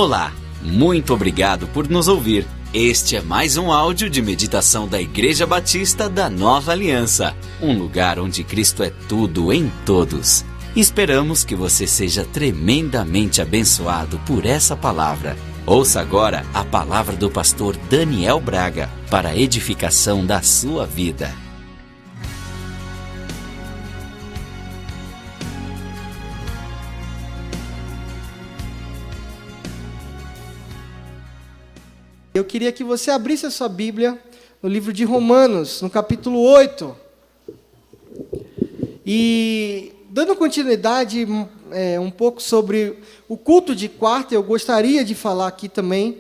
Olá, muito obrigado por nos ouvir. Este é mais um áudio de meditação da Igreja Batista da Nova Aliança, um lugar onde Cristo é tudo em todos. Esperamos que você seja tremendamente abençoado por essa palavra. Ouça agora a palavra do pastor Daniel Braga para a edificação da sua vida. Eu queria que você abrisse a sua Bíblia no livro de Romanos, no capítulo 8. E, dando continuidade um pouco sobre o culto de quarta, eu gostaria de falar aqui também.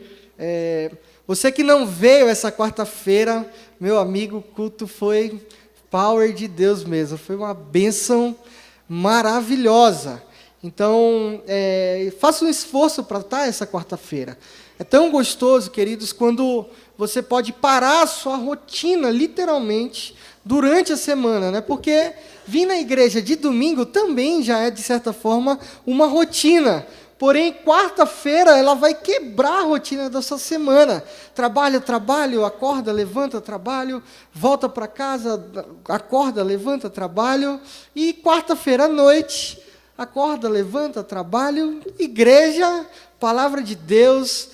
Você que não veio essa quarta-feira, meu amigo, o culto foi power de Deus mesmo. Foi uma bênção maravilhosa. Então, faça um esforço para estar essa quarta-feira. É tão gostoso, queridos, quando você pode parar a sua rotina, literalmente, durante a semana, né? Porque vir na igreja de domingo também já é, de certa forma, uma rotina. Porém, quarta-feira, ela vai quebrar a rotina da sua semana. Trabalho, acorda, levanta, trabalho, volta para casa, acorda, levanta, trabalho. E quarta-feira à noite, acorda, levanta, trabalho, igreja, palavra de Deus,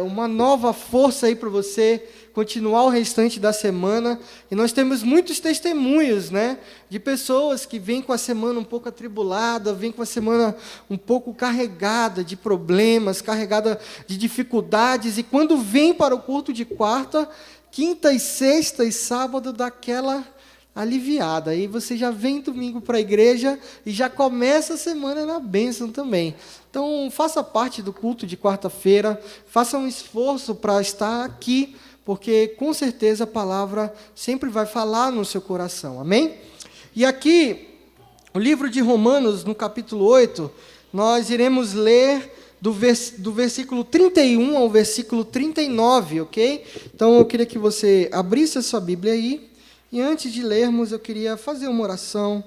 uma nova força aí para você continuar o restante da semana. E nós temos muitos testemunhos, né, de pessoas que vêm com a semana um pouco atribulada, vêm com a semana um pouco carregada de problemas, carregada de dificuldades, e quando vem para o culto de quarta, quinta e sexta e sábado, dá aquela aliviada. Aí você já vem domingo para a igreja e já começa a semana na bênção também. Então, faça parte do culto de quarta-feira, faça um esforço para estar aqui, porque com certeza a palavra sempre vai falar no seu coração, amém? E aqui, o livro de Romanos, no capítulo 8, nós iremos ler do versículo 31 ao versículo 39, ok? Então, eu queria que você abrisse a sua Bíblia aí, e antes de lermos, eu queria fazer uma oração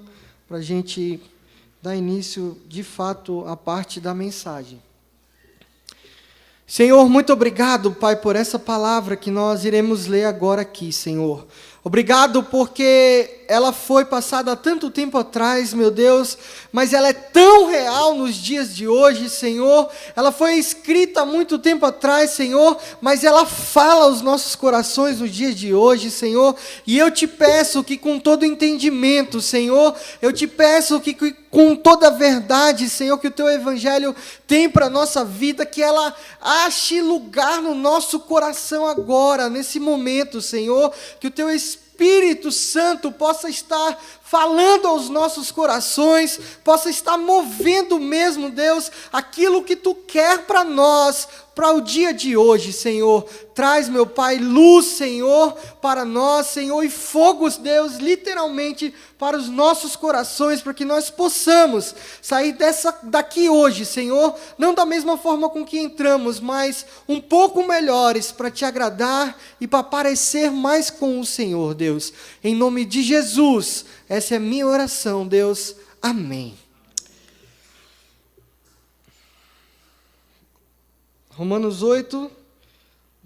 para a gente dar início, de fato, à parte da mensagem. Senhor, muito obrigado, Pai, por essa palavra que nós iremos ler agora aqui, Senhor. Obrigado porque ela foi passada há tanto tempo atrás, meu Deus, mas ela é tão real nos dias de hoje, Senhor. Ela foi escrita há muito tempo atrás, Senhor, mas ela fala aos nossos corações nos dias de hoje, Senhor. E eu te peço que com todo entendimento, Senhor, eu te peço que com toda a verdade, Senhor, que o Teu Evangelho tem para a nossa vida, que ela ache lugar no nosso coração agora, nesse momento, Senhor, que o Teu Espírito Santo possa estar falando aos nossos corações, possa estar movendo mesmo, Deus, aquilo que Tu quer para nós, para o dia de hoje, Senhor. Traz, meu Pai, luz, Senhor, para nós, Senhor, e fogos, Deus, literalmente, para os nossos corações, para que nós possamos sair daqui hoje, Senhor, não da mesma forma com que entramos, mas um pouco melhores, para Te agradar e para parecer mais com o Senhor, Deus. Em nome de Jesus, essa é a minha oração, Deus. Amém. Romanos 8,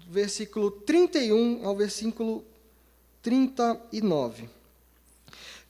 versículo 31 ao versículo 39.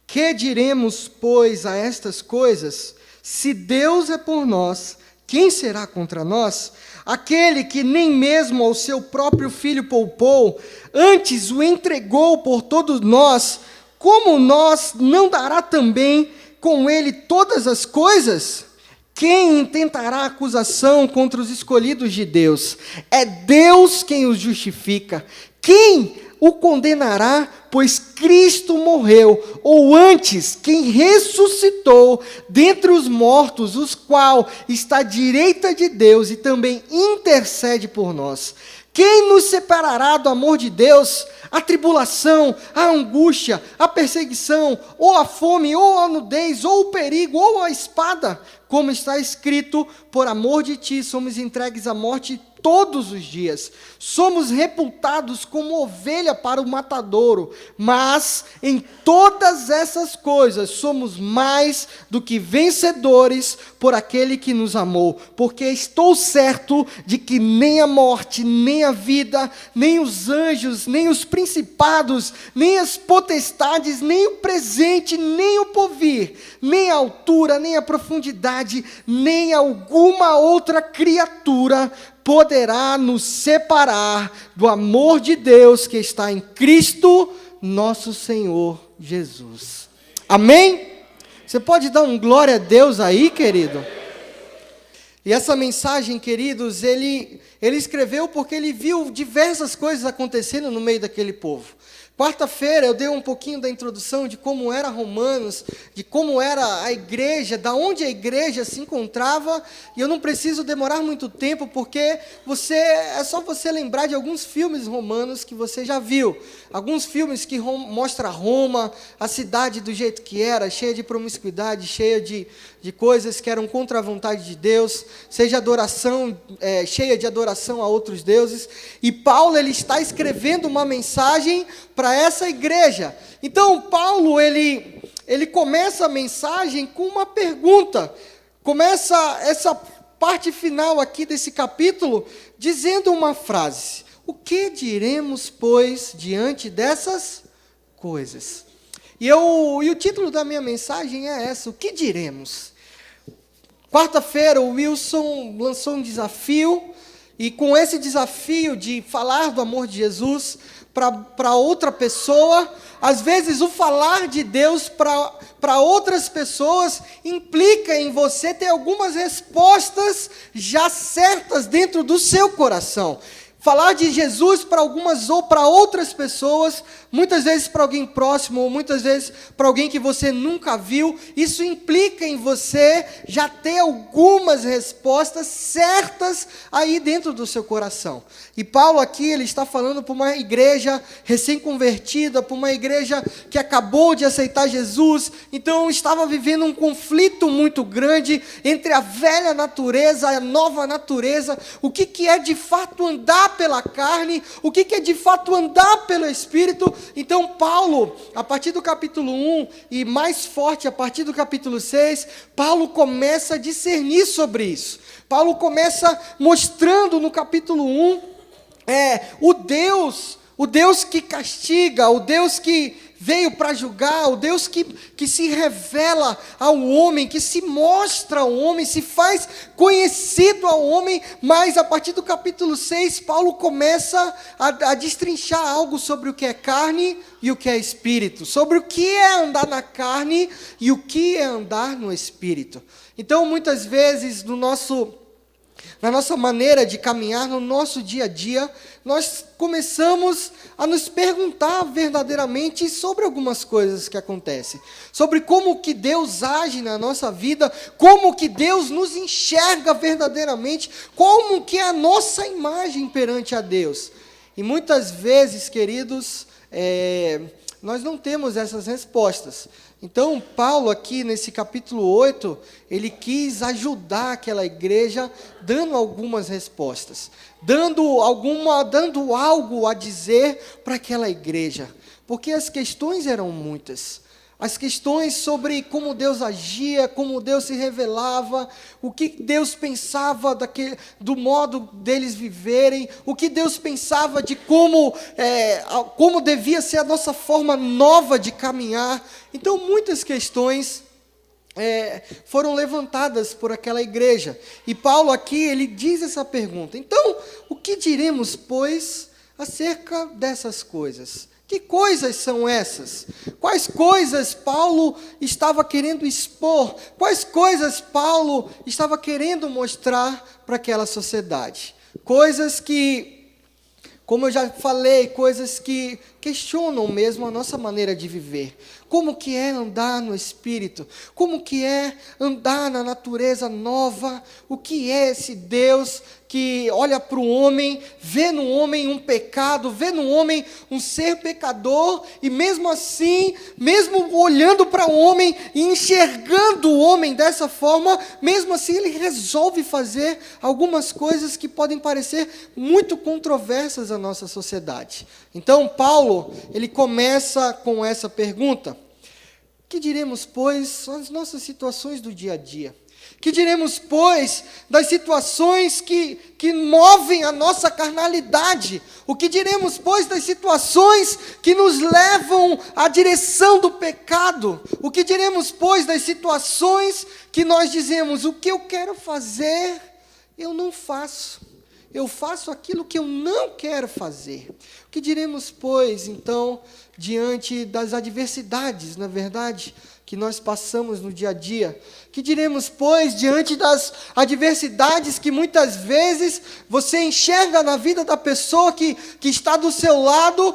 Que diremos, pois, a estas coisas? Se Deus é por nós, quem será contra nós? Aquele que nem mesmo ao seu próprio Filho poupou, antes o entregou por todos nós, como nós não dará também com ele todas as coisas? Quem intentará acusação contra os escolhidos de Deus? É Deus quem os justifica. Quem o condenará? Pois Cristo morreu, ou antes, quem ressuscitou dentre os mortos, os qual está à direita de Deus e também intercede por nós. Quem nos separará do amor de Deus? A tribulação, a angústia, a perseguição, ou a fome, ou a nudez, ou o perigo, ou a espada? Como está escrito, por amor de ti somos entregues à morte todos os dias. Somos reputados como ovelha para o matadouro, mas em todas essas coisas somos mais do que vencedores por aquele que nos amou, porque estou certo de que nem a morte, nem a vida, nem os anjos, nem os principados, nem as potestades, nem o presente, nem o porvir, nem a altura, nem a profundidade, nem alguma outra criatura poderá nos separar do amor de Deus que está em Cristo, nosso Senhor Jesus. Amém? Você pode dar um glória a Deus aí, querido? E essa mensagem, queridos, ele escreveu porque ele viu diversas coisas acontecendo no meio daquele povo. Quarta-feira eu dei um pouquinho da introdução de como era Romanos, de como era a igreja, da onde a igreja se encontrava, e eu não preciso demorar muito tempo, porque é só você lembrar de alguns filmes romanos que você já viu. Alguns filmes que mostram Roma, a cidade do jeito que era, cheia de promiscuidade, cheia de coisas que eram contra a vontade de Deus, seja adoração, cheia de adoração a outros deuses. E Paulo, ele está escrevendo uma mensagem para essa igreja. Então, Paulo, ele começa a mensagem com uma pergunta. Começa essa parte final aqui desse capítulo dizendo uma frase: o que diremos, pois, diante dessas coisas? E o título da minha mensagem é essa: o que diremos? Quarta-feira o Wilson lançou um desafio, e com esse desafio de falar do amor de Jesus para outra pessoa, às vezes o falar de Deus para outras pessoas implica em você ter algumas respostas já certas dentro do seu coração. Falar de Jesus para algumas ou para outras pessoas, muitas vezes para alguém próximo, ou muitas vezes para alguém que você nunca viu, isso implica em você já ter algumas respostas certas aí dentro do seu coração. E Paulo aqui, ele está falando para uma igreja recém-convertida, para uma igreja que acabou de aceitar Jesus, então estava vivendo um conflito muito grande entre a velha natureza e a nova natureza. O que é de fato andar pela carne, o que é de fato andar pelo Espírito. Então Paulo, a partir do capítulo 1, e mais forte a partir do capítulo 6, Paulo começa a discernir sobre isso. Paulo começa mostrando no capítulo 1, o Deus que castiga, o Deus que veio para julgar, o Deus que se revela ao homem, que se mostra ao homem, se faz conhecido ao homem. Mas a partir do capítulo 6, Paulo começa a destrinchar algo sobre o que é carne e o que é espírito, sobre o que é andar na carne e o que é andar no espírito. Então, muitas vezes, na nossa maneira de caminhar, no nosso dia a dia, nós começamos a nos perguntar verdadeiramente sobre algumas coisas que acontecem, sobre como que Deus age na nossa vida, como que Deus nos enxerga verdadeiramente, como que é a nossa imagem perante a Deus. E muitas vezes, queridos, nós não temos essas respostas. Então, Paulo aqui nesse capítulo 8, ele quis ajudar aquela igreja, dando algumas respostas, dando algo a dizer para aquela igreja, porque as questões eram muitas. As questões sobre como Deus agia, como Deus se revelava, o que Deus pensava do modo deles viverem, o que Deus pensava de como devia ser a nossa forma nova de caminhar. Então, muitas questões foram levantadas por aquela igreja. E Paulo aqui, ele diz essa pergunta: então, o que diremos, pois, acerca dessas coisas? Que coisas são essas? Quais coisas Paulo estava querendo expor? Quais coisas Paulo estava querendo mostrar para aquela sociedade? Coisas que, como eu já falei, coisas que questionam mesmo a nossa maneira de viver. Como que é andar no Espírito? Como que é andar na natureza nova? O que é esse Deus que olha para o homem, vê no homem um pecado, vê no homem um ser pecador, e mesmo assim, mesmo olhando para o homem e enxergando o homem dessa forma, mesmo assim ele resolve fazer algumas coisas que podem parecer muito controversas à nossa sociedade. Então, Paulo, ele começa com essa pergunta: que diremos, pois, das nossas situações do dia a dia? Que diremos, pois, das situações que movem a nossa carnalidade? O que diremos, pois, das situações que nos levam à direção do pecado? O que diremos, pois, das situações que nós dizemos: o que eu quero fazer, eu não faço. Eu faço aquilo que eu não quero fazer. O que diremos, pois, então, diante das adversidades, na verdade, que nós passamos no dia a dia? Que diremos, pois, diante das adversidades que muitas vezes você enxerga na vida da pessoa que está do seu lado?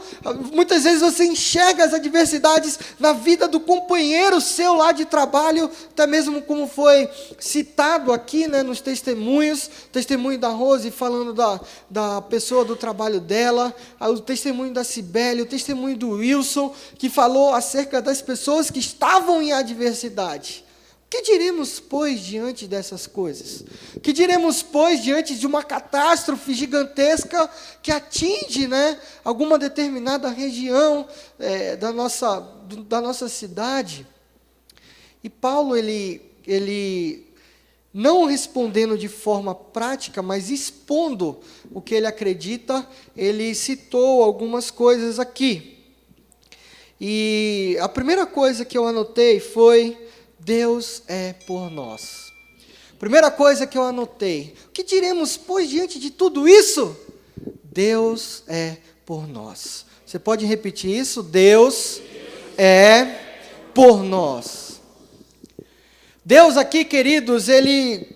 Muitas vezes você enxerga as adversidades na vida do companheiro seu lá de trabalho, até mesmo como foi citado aqui, né, nos testemunhos, testemunho da Rose falando da pessoa do trabalho dela, o testemunho da Cibele, o testemunho do Wilson, que falou acerca das pessoas que estavam em adversidade. O que diremos, pois, diante dessas coisas? O que diremos, pois, diante de uma catástrofe gigantesca que atinge, né, alguma determinada região da nossa cidade? E Paulo, ele não respondendo de forma prática, mas expondo o que ele acredita, ele citou algumas coisas aqui. E a primeira coisa que eu anotei foi: Deus é por nós. Primeira coisa que eu anotei: o que diremos, pois, diante de tudo isso? Deus é por nós. Você pode repetir isso? Deus é por nós. Deus aqui, queridos,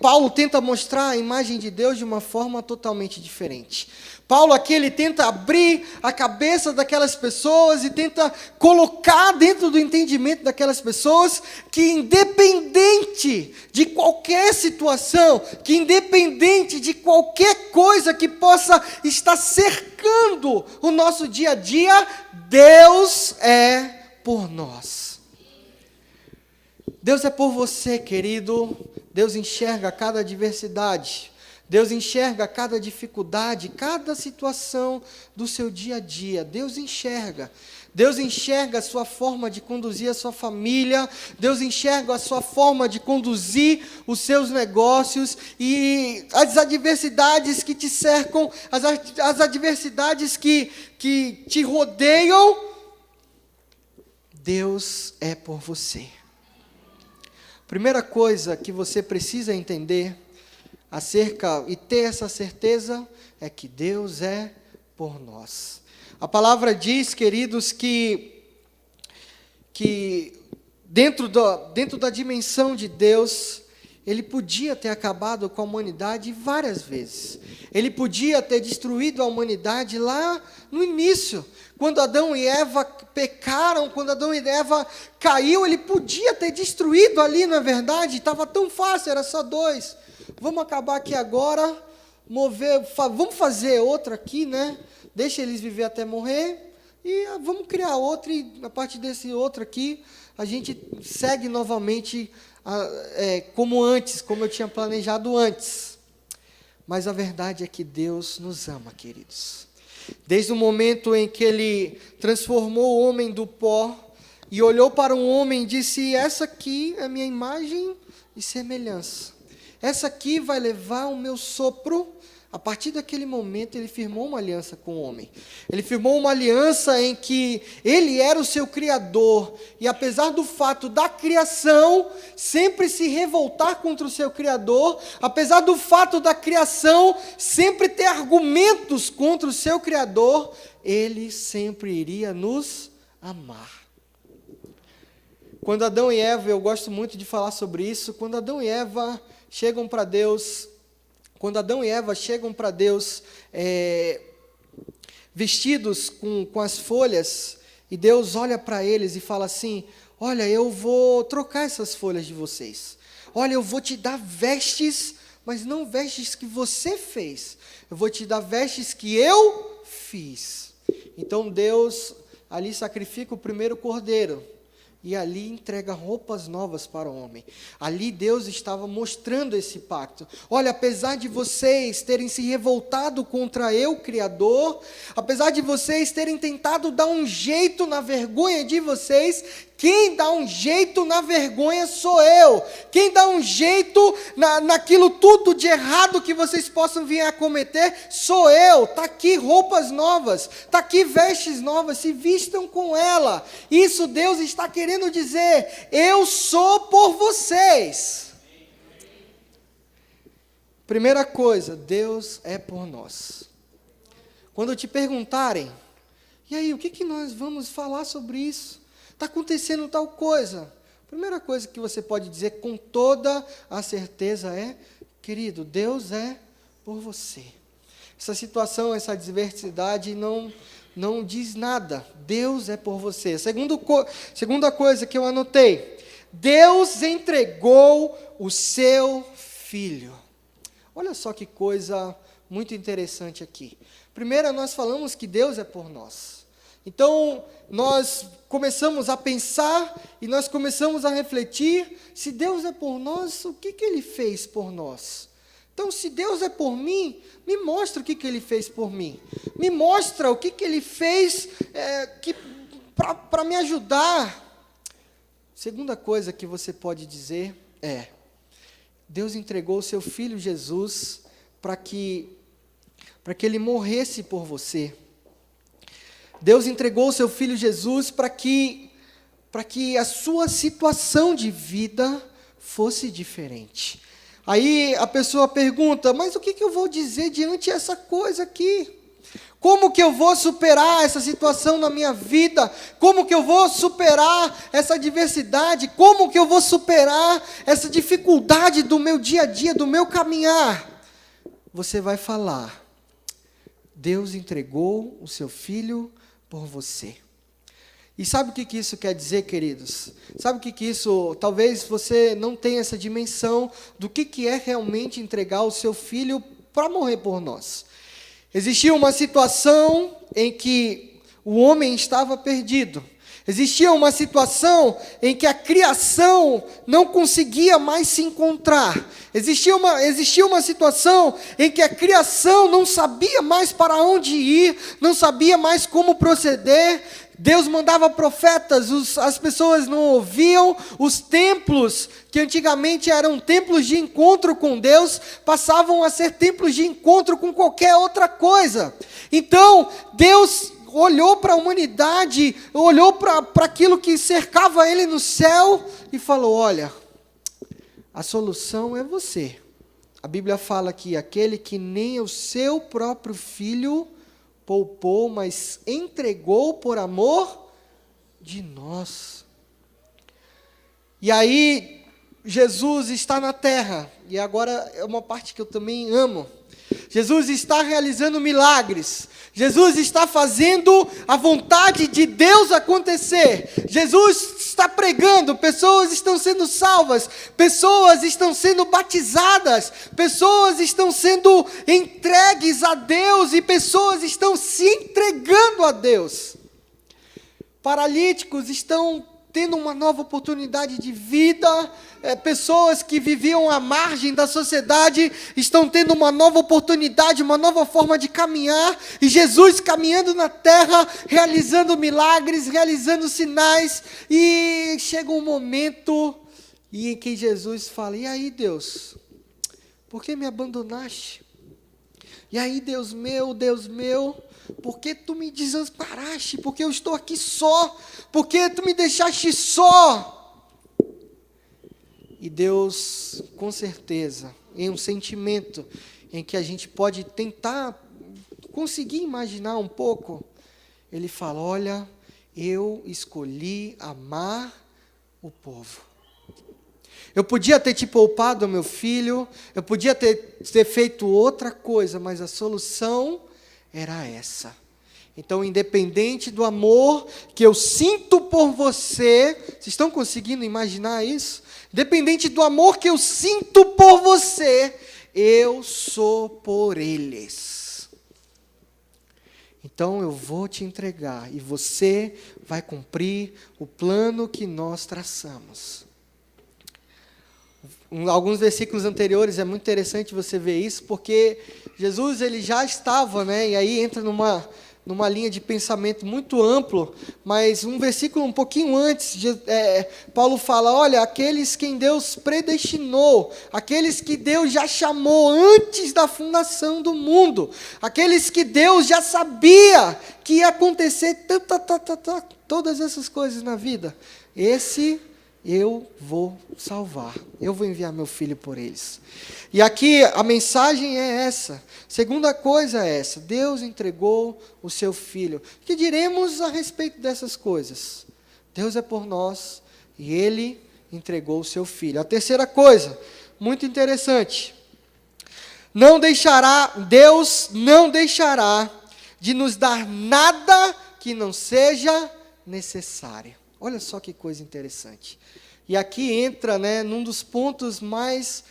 Paulo tenta mostrar a imagem de Deus de uma forma totalmente diferente. Paulo aqui, ele tenta abrir a cabeça daquelas pessoas e tenta colocar dentro do entendimento daquelas pessoas que, independente de qualquer situação, que independente de qualquer coisa que possa estar cercando o nosso dia a dia, Deus é por nós. Deus é por você, querido. Deus enxerga cada adversidade. Deus enxerga cada dificuldade, cada situação do seu dia a dia. Deus enxerga. Deus enxerga a sua forma de conduzir a sua família. Deus enxerga a sua forma de conduzir os seus negócios. E as adversidades que te cercam, as adversidades que te rodeiam, Deus é por você. Primeira coisa que você precisa entender e ter essa certeza é que Deus é por nós. A palavra diz, queridos, que dentro da dimensão de Deus, Ele podia ter acabado com a humanidade várias vezes. Ele podia ter destruído a humanidade lá no início. Quando Adão e Eva pecaram, quando Adão e Eva caiu, Ele podia ter destruído ali, na verdade. Estava tão fácil, era só 2. Vamos acabar aqui agora, vamos fazer outra aqui, né? Deixa eles viver até morrer e vamos criar outra, e a partir desse outro aqui, a gente segue novamente como antes, como eu tinha planejado antes. Mas a verdade é que Deus nos ama, queridos. Desde o momento em que Ele transformou o homem do pó e olhou para um homem e disse: essa aqui é a minha imagem e semelhança. Essa aqui vai levar o meu sopro. A partir daquele momento, Ele firmou uma aliança com o homem. Ele firmou uma aliança em que Ele era o seu Criador. E apesar do fato da criação sempre se revoltar contra o seu Criador, apesar do fato da criação sempre ter argumentos contra o seu Criador, Ele sempre iria nos amar. Quando Adão e Eva, eu gosto muito de falar sobre isso, quando Adão e Eva chegam para Deus, vestidos com as folhas, e Deus olha para eles e fala assim: olha, eu vou trocar essas folhas de vocês. Olha, eu vou te dar vestes, mas não vestes que você fez. Eu vou te dar vestes que eu fiz. Então Deus ali sacrifica o primeiro cordeiro. E ali entrega roupas novas para o homem. Ali Deus estava mostrando esse pacto. Olha, apesar de vocês terem se revoltado contra eu, Criador, apesar de vocês terem tentado dar um jeito na vergonha de vocês, quem dá um jeito na vergonha sou eu. Quem dá um jeito naquilo tudo de errado que vocês possam vir a cometer, sou eu. Está aqui roupas novas, está aqui vestes novas, se vistam com ela. Isso Deus está querendo dizer: eu sou por vocês. Primeira coisa, Deus é por nós. Quando te perguntarem, e aí, o que nós vamos falar sobre isso? Está acontecendo tal coisa. A primeira coisa que você pode dizer com toda a certeza é: querido, Deus é por você. Essa situação, essa adversidade não diz nada. Deus é por você. Segunda coisa que eu anotei: Deus entregou o seu Filho. Olha só que coisa muito interessante aqui. Primeiro, nós falamos que Deus é por nós. Então, nós começamos a pensar e nós começamos a refletir: se Deus é por nós, o que Ele fez por nós? Então, se Deus é por mim, me mostra o que Ele fez por mim. Me mostra o que Ele fez para me ajudar. Segunda coisa que você pode dizer é: Deus entregou o seu Filho Jesus para que Ele morresse por você. Deus entregou o seu Filho Jesus para que a sua situação de vida fosse diferente. Aí a pessoa pergunta: mas o que eu vou dizer diante dessa coisa aqui? Como que eu vou superar essa situação na minha vida? Como que eu vou superar essa adversidade? Como que eu vou superar essa dificuldade do meu dia a dia, do meu caminhar? Você vai falar: Deus entregou o seu Filho por você. E sabe o que isso quer dizer, queridos? Sabe o que isso... Talvez você não tenha essa dimensão do que é realmente entregar o seu Filho para morrer por nós. Existia uma situação em que o homem estava perdido. Existia uma situação em que a criação não conseguia mais se encontrar. Existia uma situação em que a criação não sabia mais para onde ir, não sabia mais como proceder. Deus mandava profetas, as pessoas não ouviam. Os templos, que antigamente eram templos de encontro com Deus, passavam a ser templos de encontro com qualquer outra coisa. Então, Deus olhou para a humanidade, olhou para aquilo que cercava ele no céu e falou: olha, a solução é você. A Bíblia fala que aquele que nem o seu próprio Filho poupou, mas entregou por amor de nós. E aí, Jesus está na terra, e agora é uma parte que eu também amo. Jesus está realizando milagres. Jesus está fazendo a vontade de Deus acontecer. Jesus está pregando, pessoas estão sendo salvas, pessoas estão sendo batizadas, pessoas estão sendo entregues a Deus e pessoas estão se entregando a Deus. Paralíticos estão tendo uma nova oportunidade de vida. Pessoas que viviam à margem da sociedade estão tendo uma nova oportunidade, uma nova forma de caminhar, e Jesus caminhando na terra, realizando milagres, realizando sinais, e chega um momento em que Jesus fala: e aí, Deus, por que me abandonaste? E aí, Deus meu, por que tu me desamparaste? Por que eu estou aqui só? Por que tu me deixaste só? E Deus, com certeza, em um sentimento em que a gente pode tentar conseguir imaginar um pouco, Ele fala: olha, eu escolhi amar o povo. Eu podia ter te poupado, meu filho, eu podia ter feito outra coisa, mas a solução era essa. Então, independente do amor que eu sinto por você, vocês estão conseguindo imaginar isso? Independente do amor que eu sinto por você, eu sou por eles. Então eu vou te entregar e você vai cumprir o plano que nós traçamos. Alguns versículos anteriores é muito interessante você ver isso, porque Jesus ele já estava, e aí entra numa linha de pensamento muito amplo, mas um versículo um pouquinho antes, Paulo fala, olha, aqueles quem Deus predestinou, aqueles que Deus já chamou antes da fundação do mundo, aqueles que Deus já sabia que ia acontecer todas essas coisas na vida, esse eu vou salvar, eu vou enviar meu filho por eles. E aqui a mensagem é essa. Segunda coisa é essa: Deus entregou o seu filho. O que diremos a respeito dessas coisas? Deus é por nós e Ele entregou o seu filho. A terceira coisa, muito interessante: Deus não deixará de nos dar nada que não seja necessário. Olha só que coisa interessante. E aqui entra, num dos pontos mais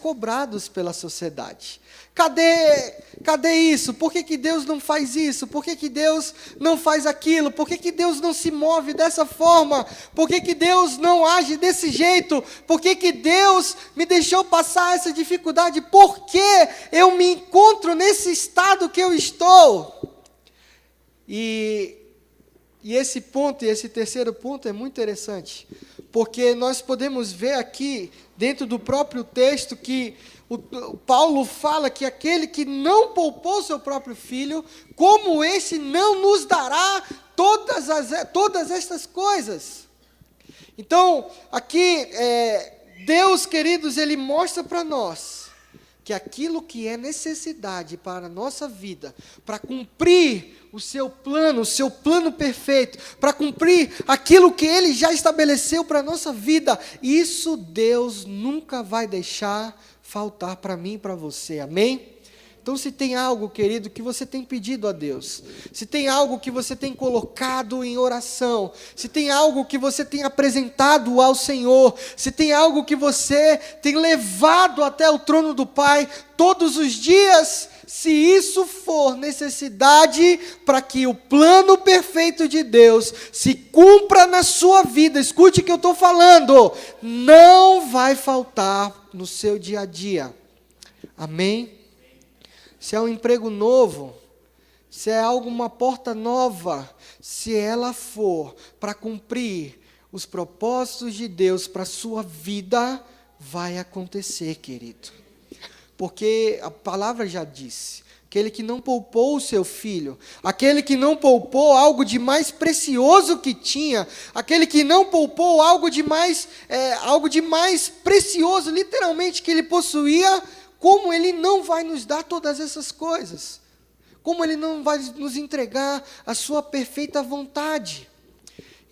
cobrados pela sociedade. Cadê isso? Por que Deus não faz isso? Por que Deus não faz aquilo? Por que Deus não se move dessa forma? Por que Deus não age desse jeito? Por que Deus me deixou passar essa dificuldade? Por que eu me encontro nesse estado que eu estou? E esse ponto, e esse terceiro ponto é muito interessante, porque nós podemos ver aqui, dentro do próprio texto, que Paulo fala que aquele que não poupou seu próprio filho, como esse não nos dará todas estas coisas. Então, aqui, Deus, queridos, Ele mostra para nós que aquilo que é necessidade para a nossa vida, para cumprir o seu plano perfeito, para cumprir aquilo que Ele já estabeleceu para a nossa vida, isso Deus nunca vai deixar faltar para mim e para você, amém? Então, se tem algo, querido, que você tem pedido a Deus, se tem algo que você tem colocado em oração, se tem algo que você tem apresentado ao Senhor, se tem algo que você tem levado até o trono do Pai todos os dias, se isso for necessidade para que o plano perfeito de Deus se cumpra na sua vida, escute o que eu estou falando, não vai faltar no seu dia a dia, amém? Se é um emprego novo, se é uma porta nova, se ela for para cumprir os propósitos de Deus para a sua vida, vai acontecer, querido. Porque a palavra já disse, aquele que não poupou o seu filho, aquele que não poupou algo de mais precioso que tinha, aquele que não poupou algo de mais precioso, literalmente, que ele possuía, como Ele não vai nos dar todas essas coisas? Como Ele não vai nos entregar a sua perfeita vontade?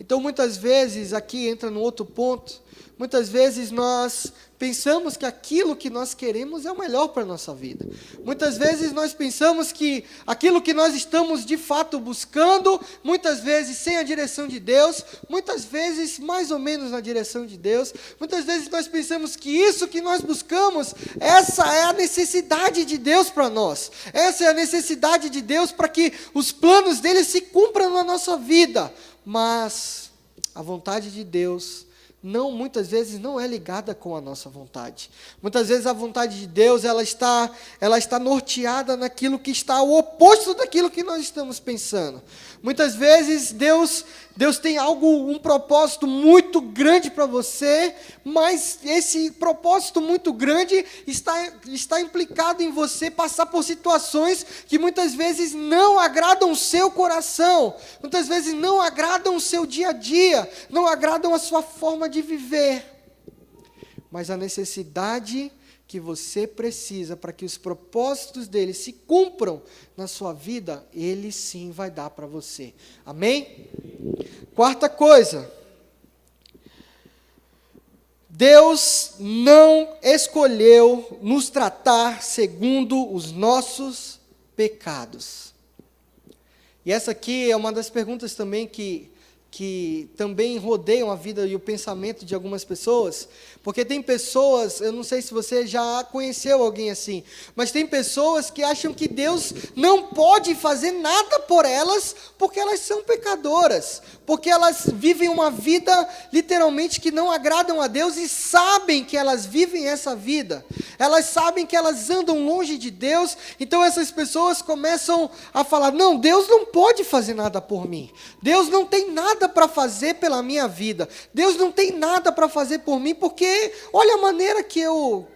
Então, muitas vezes, aqui entra no outro ponto, muitas vezes nós pensamos que aquilo que nós queremos é o melhor para a nossa vida. Muitas vezes nós pensamos que aquilo que nós estamos de fato buscando, muitas vezes sem a direção de Deus, muitas vezes mais ou menos na direção de Deus, muitas vezes nós pensamos que isso que nós buscamos, essa é a necessidade de Deus para nós, essa é a necessidade de Deus para que os planos dele se cumpram na nossa vida, mas a vontade de Deus muitas vezes não é ligada com a nossa vontade. Muitas vezes a vontade de Deus, ela está norteada naquilo que está ao oposto daquilo que nós estamos pensando. Muitas vezes Deus tem um propósito muito grande para você, mas esse propósito muito grande está implicado em você passar por situações que muitas vezes não agradam o seu coração, muitas vezes não agradam o seu dia a dia, não agradam a sua forma de viver. Mas a necessidade que você precisa para que os propósitos dele se cumpram na sua vida, ele sim vai dar para você. Amém? Quarta coisa, Deus não escolheu nos tratar segundo os nossos pecados. E essa aqui é uma das perguntas também que também rodeiam a vida e o pensamento de algumas pessoas, porque tem pessoas, eu não sei se você já conheceu alguém assim, mas tem pessoas que acham que Deus não pode fazer nada por elas, porque elas são pecadoras, porque elas vivem uma vida literalmente que não agradam a Deus e sabem que elas vivem essa vida, elas sabem que elas andam longe de Deus, então essas pessoas começam a falar, não, Deus não pode fazer nada por mim, Deus não tem nada para fazer pela minha vida, Deus não tem nada para fazer por mim, porque olha a maneira que eu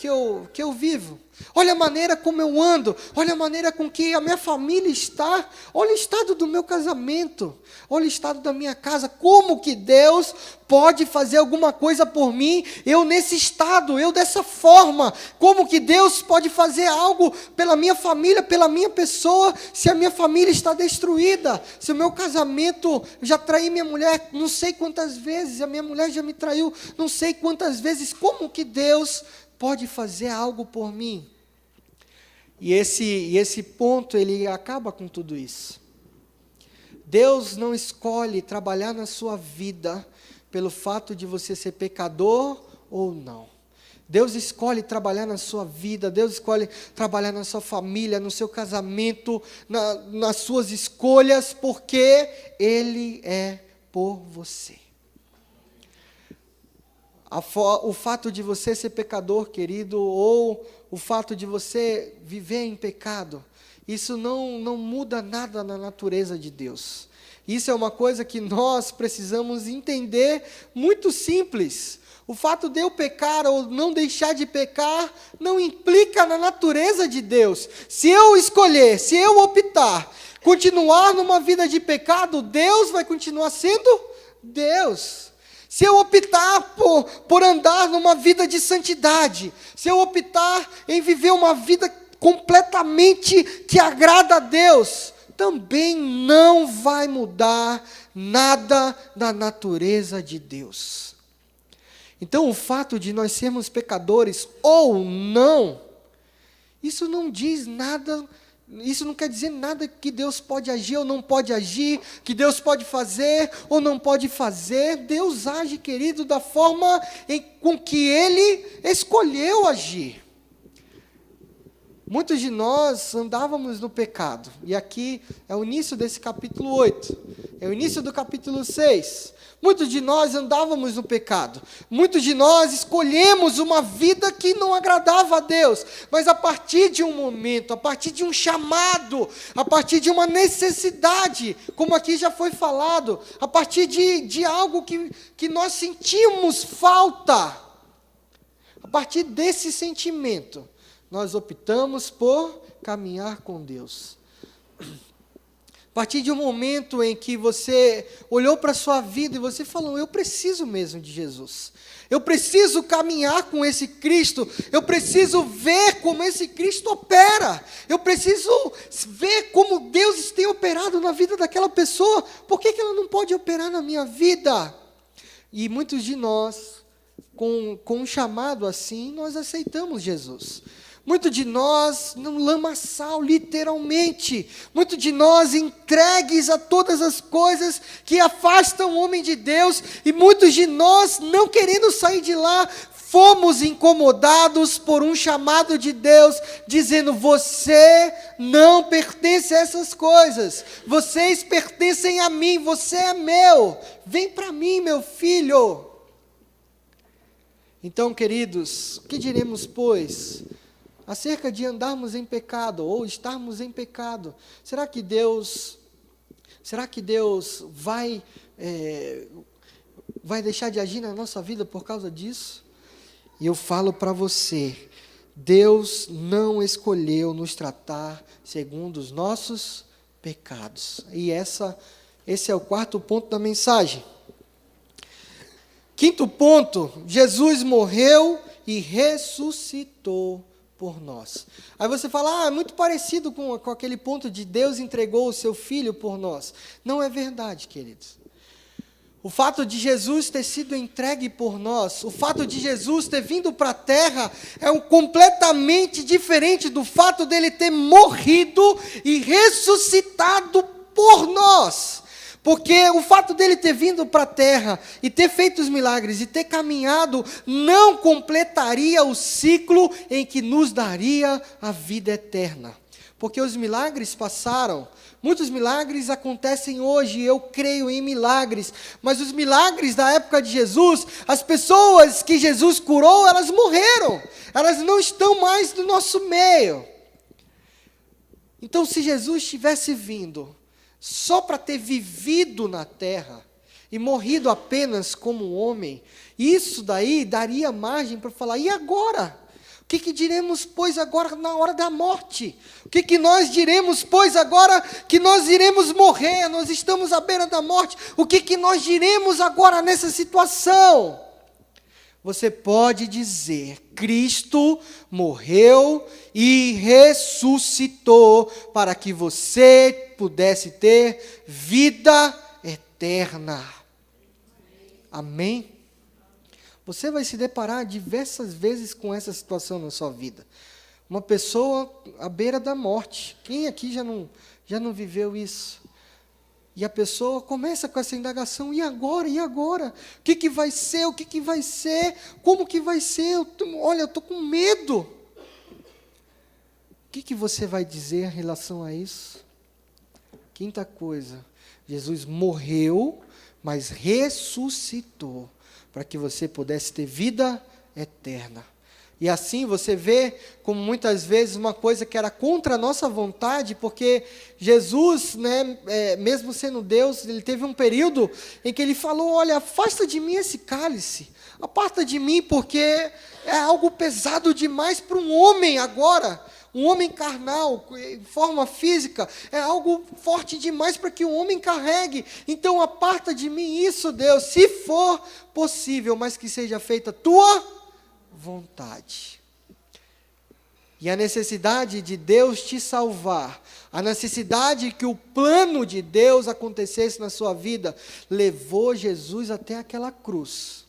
vivo, olha a maneira como eu ando, olha a maneira com que a minha família está, olha o estado do meu casamento, olha o estado da minha casa, como que Deus pode fazer alguma coisa por mim, eu nesse estado, eu dessa forma, como que Deus pode fazer algo pela minha família, pela minha pessoa, se a minha família está destruída, se o meu casamento, já traí minha mulher não sei quantas vezes, a minha mulher já me traiu não sei quantas vezes, como que Deus pode fazer algo por mim? E esse ponto, ele acaba com tudo isso. Deus não escolhe trabalhar na sua vida pelo fato de você ser pecador ou não. Deus escolhe trabalhar na sua vida, Deus escolhe trabalhar na sua família, no seu casamento, nas suas escolhas, porque Ele é por você. O fato de você ser pecador, querido, ou o fato de você viver em pecado, isso não muda nada na natureza de Deus. Isso é uma coisa que nós precisamos entender, muito simples. O fato de eu pecar ou não deixar de pecar, não implica na natureza de Deus. Se eu escolher, se eu optar, continuar numa vida de pecado, Deus vai continuar sendo Deus. Se eu optar por andar numa vida de santidade, se eu optar em viver uma vida completamente que agrada a Deus, também não vai mudar nada da natureza de Deus. Então, o fato de nós sermos pecadores ou não, isso não diz nada. Isso não quer dizer nada que Deus pode agir ou não pode agir, que Deus pode fazer ou não pode fazer. Deus age, querido, da forma com que Ele escolheu agir. Muitos de nós andávamos no pecado, e aqui é o início desse capítulo 8, é o início do capítulo 6. Muitos de nós andávamos no pecado, muitos de nós escolhemos uma vida que não agradava a Deus, mas a partir de um momento, a partir de um chamado, a partir de uma necessidade, como aqui já foi falado, a partir de algo que nós sentimos falta, a partir desse sentimento, nós optamos por caminhar com Deus. A partir de um momento em que você olhou para a sua vida e você falou, eu preciso mesmo de Jesus. Eu preciso caminhar com esse Cristo. Eu preciso ver como esse Cristo opera. Eu preciso ver como Deus tem operado na vida daquela pessoa. Por que ela não pode operar na minha vida? E muitos de nós, com um chamado assim, nós aceitamos Jesus. Muitos de nós no lamaçal, literalmente. Muitos de nós entregues a todas as coisas que afastam o homem de Deus. E muitos de nós, não querendo sair de lá, fomos incomodados por um chamado de Deus, dizendo, você não pertence a essas coisas. Vocês pertencem a mim, você é meu. Vem para mim, meu filho. Então, queridos, o que diremos, pois, acerca de andarmos em pecado, ou estarmos em pecado? Será que Deus vai deixar de agir na nossa vida por causa disso? E eu falo para você, Deus não escolheu nos tratar segundo os nossos pecados. E esse é o quarto ponto da mensagem. Quinto ponto, Jesus morreu e ressuscitou por nós. Aí você fala, é muito parecido com aquele ponto de Deus entregou o seu Filho por nós. Não é verdade, queridos. O fato de Jesus ter sido entregue por nós, o fato de Jesus ter vindo para a terra, é completamente diferente do fato dele ter morrido e ressuscitado por nós. Porque o fato dele ter vindo para a terra e ter feito os milagres e ter caminhado não completaria o ciclo em que nos daria a vida eterna. Porque os milagres passaram, muitos milagres acontecem hoje, eu creio em milagres, mas os milagres da época de Jesus, as pessoas que Jesus curou, elas morreram, elas não estão mais no nosso meio. Então, se Jesus tivesse vindo só para ter vivido na terra e morrido apenas como um homem, isso daí daria margem para falar, e agora? O que diremos, pois, agora na hora da morte? O que nós diremos, pois, agora que nós iremos morrer, nós estamos à beira da morte, o que nós diremos agora nessa situação? Você pode dizer, Cristo morreu e ressuscitou para que você pudesse ter vida eterna. Amém? Você vai se deparar diversas vezes com essa situação na sua vida. Uma pessoa à beira da morte. Quem aqui já não viveu isso? E a pessoa começa com essa indagação, e agora? E agora? O que vai ser? O que vai ser? Como que vai ser? Olha, eu estou com medo. O que você vai dizer em relação a isso? Quinta coisa, Jesus morreu, mas ressuscitou, para que você pudesse ter vida eterna. E assim você vê como muitas vezes uma coisa que era contra a nossa vontade, porque Jesus, mesmo sendo Deus, ele teve um período em que ele falou, olha, afasta de mim esse cálice, aparta de mim, porque é algo pesado demais para um homem agora, um homem carnal, em forma física, é algo forte demais para que o homem carregue, então aparta de mim isso, Deus, se for possível, mas que seja feita a tua vontade. E a necessidade de Deus te salvar, a necessidade que o plano de Deus acontecesse na sua vida, levou Jesus até aquela cruz.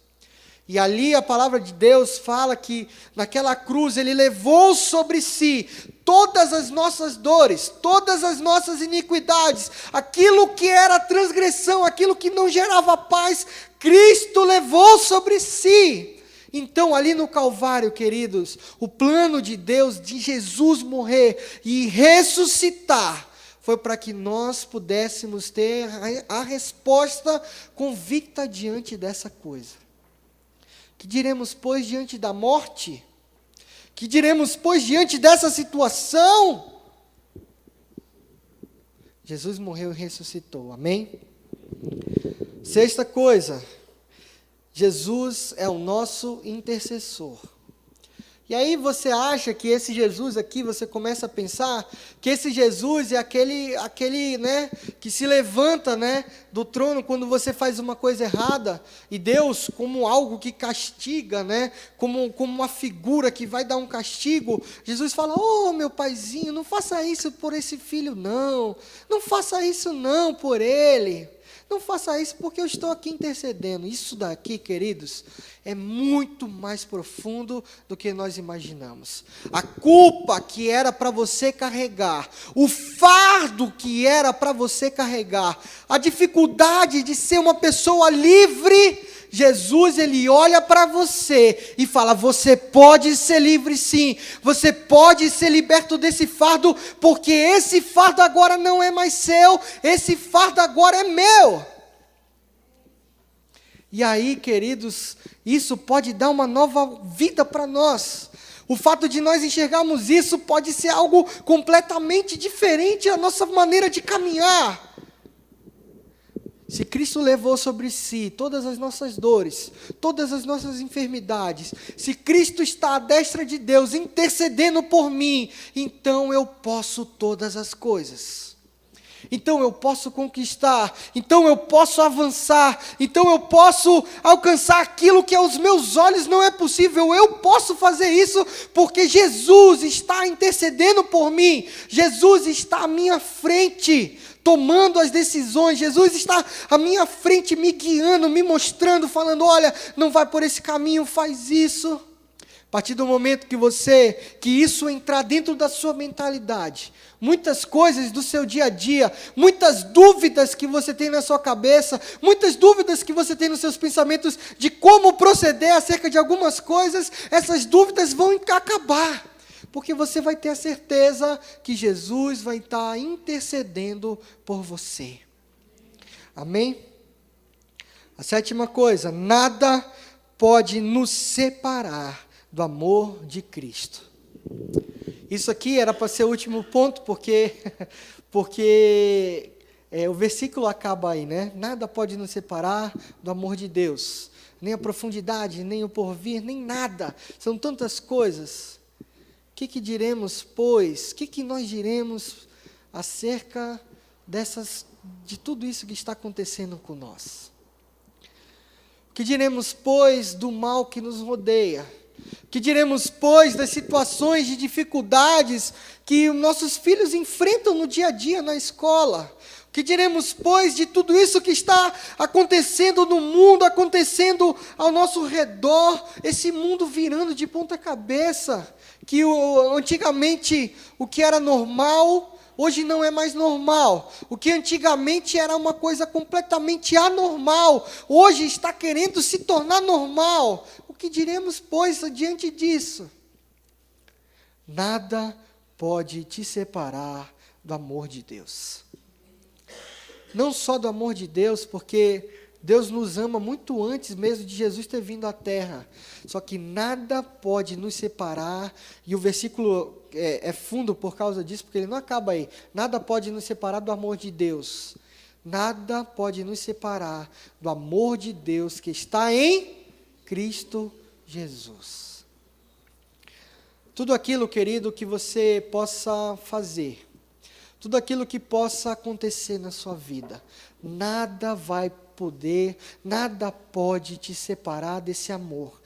E ali a palavra de Deus fala que naquela cruz ele levou sobre si todas as nossas dores, todas as nossas iniquidades, aquilo que era transgressão, aquilo que não gerava paz, Cristo levou sobre si. Então, ali no Calvário, queridos, o plano de Deus, de Jesus morrer e ressuscitar, foi para que nós pudéssemos ter a resposta convicta diante dessa coisa. Que diremos, pois, diante da morte? Que diremos, pois, diante dessa situação? Jesus morreu e ressuscitou, amém? Sexta coisa, Jesus é o nosso intercessor. E aí você acha que esse Jesus aqui, você começa a pensar que esse Jesus é aquele que se levanta, do trono quando você faz uma coisa errada, e Deus, como algo que castiga, como uma figura que vai dar um castigo, Jesus fala, meu paizinho, não faça isso por esse filho não faça isso não por ele. Não faça isso porque eu estou aqui intercedendo. Isso daqui, queridos, é muito mais profundo do que nós imaginamos. A culpa que era para você carregar, o fardo que era para você carregar, a dificuldade de ser uma pessoa livre, Jesus, ele olha para você e fala, você pode ser livre sim, você pode ser liberto desse fardo, porque esse fardo agora não é mais seu, esse fardo agora é meu. E aí, queridos, isso pode dar uma nova vida para nós. O fato de nós enxergarmos isso pode ser algo completamente diferente da nossa maneira de caminhar. Se Cristo levou sobre si todas as nossas dores, todas as nossas enfermidades, se Cristo está à destra de Deus intercedendo por mim, então eu posso todas as coisas. Então eu posso conquistar, então eu posso avançar, então eu posso alcançar aquilo que aos meus olhos não é possível. Eu posso fazer isso porque Jesus está intercedendo por mim, Jesus está à minha frente, tomando as decisões, Jesus está à minha frente me guiando, me mostrando, falando, olha, não vai por esse caminho, faz isso. partir do momento que isso entrar dentro da sua mentalidade, muitas coisas do seu dia a dia, muitas dúvidas que você tem na sua cabeça, muitas dúvidas que você tem nos seus pensamentos de como proceder acerca de algumas coisas, essas dúvidas vão acabar, porque você vai ter a certeza que Jesus vai estar intercedendo por você. Amém? A sétima coisa, nada pode nos separar do amor de Cristo. Isso aqui era para ser o último ponto, porque o versículo acaba aí, né? Nada pode nos separar do amor de Deus. Nem a profundidade, nem o porvir, nem nada. São tantas coisas. O que diremos, pois? O que nós diremos acerca de tudo isso que está acontecendo com nós? O que diremos, pois, do mal que nos rodeia? O que diremos, pois, das situações de dificuldades que nossos filhos enfrentam no dia a dia na escola? O que diremos, pois, de tudo isso que está acontecendo no mundo, acontecendo ao nosso redor, esse mundo virando de ponta cabeça, que antigamente o que era normal, hoje não é mais normal. O que antigamente era uma coisa completamente anormal, hoje está querendo se tornar normal. O que diremos, pois, diante disso? Nada pode te separar do amor de Deus. Não só do amor de Deus, porque Deus nos ama muito antes mesmo de Jesus ter vindo à terra. Só que nada pode nos separar, e o versículo é fundo por causa disso, porque ele não acaba aí. Nada pode nos separar do amor de Deus. Nada pode nos separar do amor de Deus que está em Cristo Jesus. Tudo aquilo, querido, que você possa fazer, tudo aquilo que possa acontecer na sua vida, nada pode te separar desse amor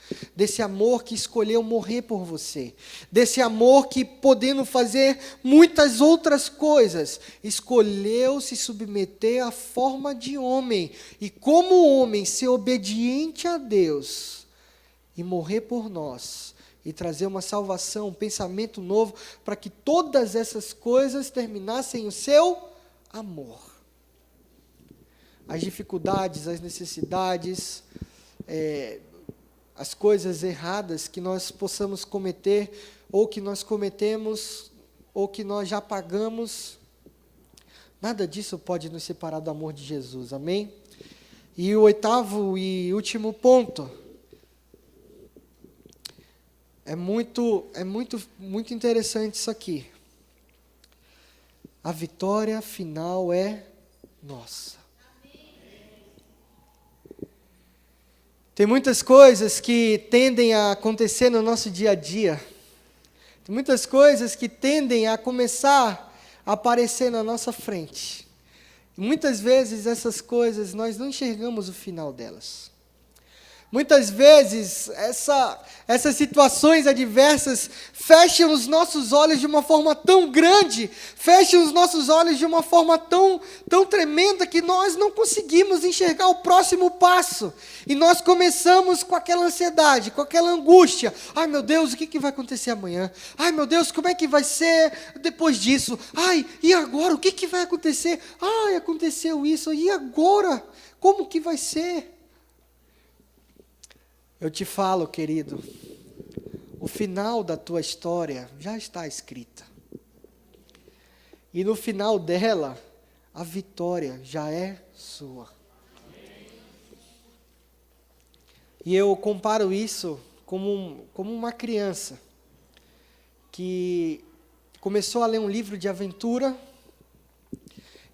que escolheu morrer por você, desse amor que, podendo fazer muitas outras coisas, escolheu se submeter à forma de homem, e como homem ser obediente a Deus, e morrer por nós, e trazer uma salvação, um pensamento novo, para que todas essas coisas terminassem o seu amor. As dificuldades, as necessidades, as coisas erradas que nós possamos cometer, ou que nós cometemos, ou que nós já pagamos, nada disso pode nos separar do amor de Jesus, amém? E o oitavo e último ponto, é muito interessante isso aqui. A vitória final é nossa. Tem muitas coisas que tendem a acontecer no nosso dia a dia. Tem muitas coisas que tendem a começar a aparecer na nossa frente. E muitas vezes essas coisas nós não enxergamos o final delas. Muitas vezes essas situações adversas fecham os nossos olhos de uma forma tão grande, fecham os nossos olhos de uma forma tão tremenda, que nós não conseguimos enxergar o próximo passo. E nós começamos com aquela ansiedade, com aquela angústia. Ai, meu Deus, o que vai acontecer amanhã? Ai, meu Deus, como é que vai ser depois disso? Ai, e agora? O que vai acontecer? Ai, aconteceu isso, e agora? Como que vai ser? Eu te falo, querido, o final da tua história já está escrita. E no final dela, a vitória já é sua. E eu comparo isso como uma criança que começou a ler um livro de aventura,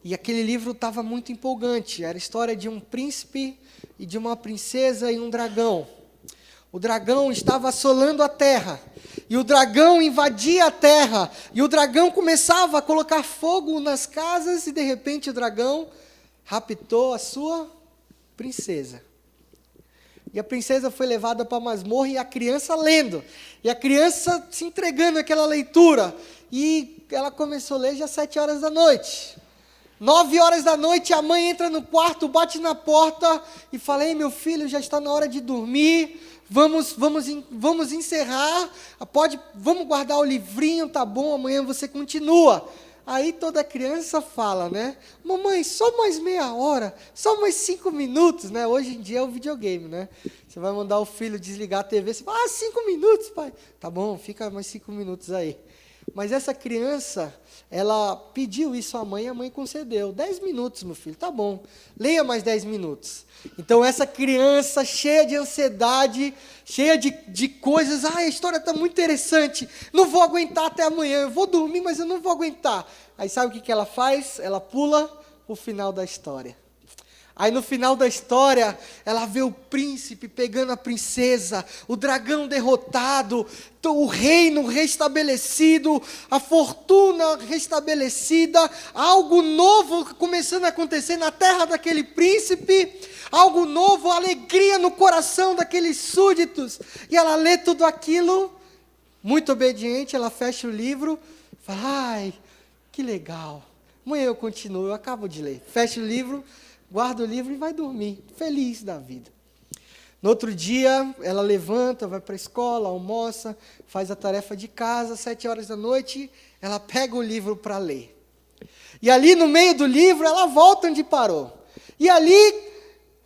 e aquele livro estava muito empolgante. Era a história de um príncipe e de uma princesa e um dragão. O dragão estava assolando a terra, e o dragão invadia a terra, e o dragão começava a colocar fogo nas casas, e de repente o dragão raptou a sua princesa. E a princesa foi levada para a masmorra, e a criança lendo, e a criança se entregando àquela leitura, e ela começou a ler já às 7 horas da noite. 9 horas da noite, a mãe entra no quarto, bate na porta, e fala: ei, meu filho, já está na hora de dormir, vamos encerrar, vamos guardar o livrinho, tá bom, amanhã você continua. Aí toda criança fala, né? Mamãe, só mais meia hora, só mais 5 minutos, né? Hoje em dia é o videogame, né? Você vai mandar o filho desligar a TV, você fala, 5 minutos, pai. Tá bom, fica mais 5 minutos aí. Mas essa criança, ela pediu isso à mãe, a mãe concedeu. 10 minutos, meu filho, tá bom. Leia mais 10 minutos. Então, essa criança cheia de ansiedade, cheia de coisas, a história está muito interessante, não vou aguentar até amanhã, eu vou dormir, mas eu não vou aguentar. Aí sabe o que ela faz? Ela pula para o final da história. Aí no final da história, ela vê o príncipe pegando a princesa, o dragão derrotado, o reino restabelecido, a fortuna restabelecida, algo novo começando a acontecer na terra daquele príncipe, algo novo, alegria no coração daqueles súditos. E ela lê tudo aquilo, muito obediente, ela fecha o livro, fala, ai, que legal, amanhã eu continuo, eu acabo de ler. Fecha o livro, guarda o livro e vai dormir, feliz da vida. No outro dia, ela levanta, vai para a escola, almoça, faz a tarefa de casa, 7 horas da noite, ela pega o livro para ler. E ali no meio do livro, ela volta onde parou. E ali,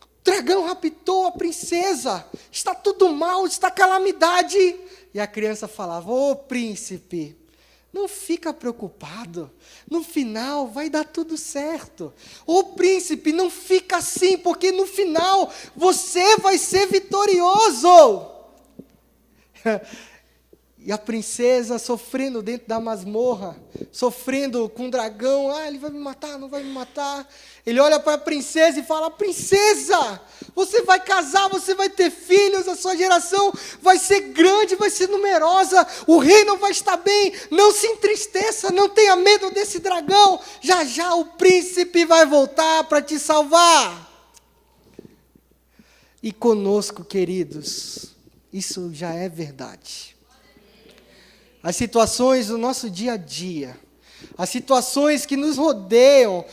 o dragão raptou a princesa, está tudo mal, está calamidade. E a criança falava, ô príncipe, não fica preocupado, no final vai dar tudo certo. Ô príncipe, não fica assim, porque no final você vai ser vitorioso. E a princesa sofrendo dentro da masmorra, sofrendo com o dragão, ele vai me matar, não vai me matar. Ele olha para a princesa e fala, princesa, você vai casar, você vai ter filhos, a sua geração vai ser grande, vai ser numerosa, o reino vai estar bem, não se entristeça, não tenha medo desse dragão, já já o príncipe vai voltar para te salvar. E conosco, queridos, isso já é verdade. As situações do nosso dia a dia, as situações que nos rodeiam,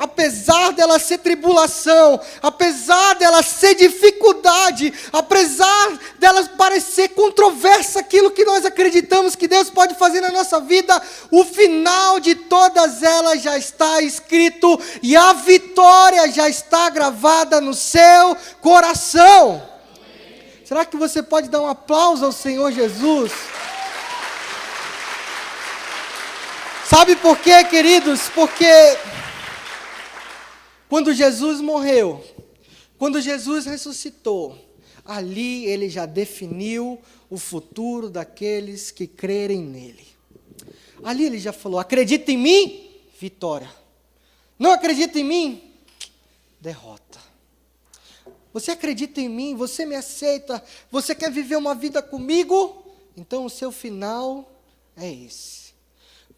apesar dela ser tribulação, apesar dela ser dificuldade, apesar dela parecer controversa aquilo que nós acreditamos que Deus pode fazer na nossa vida, o final de todas elas já está escrito e a vitória já está gravada no seu coração. Será que você pode dar um aplauso ao Senhor Jesus? Sabe por quê, queridos? Porque quando Jesus morreu, quando Jesus ressuscitou, ali ele já definiu o futuro daqueles que crerem nele. Ali ele já falou, acredita em mim? Vitória. Não acredita em mim? Derrota. Você acredita em mim? Você me aceita? Você quer viver uma vida comigo? Então o seu final é esse.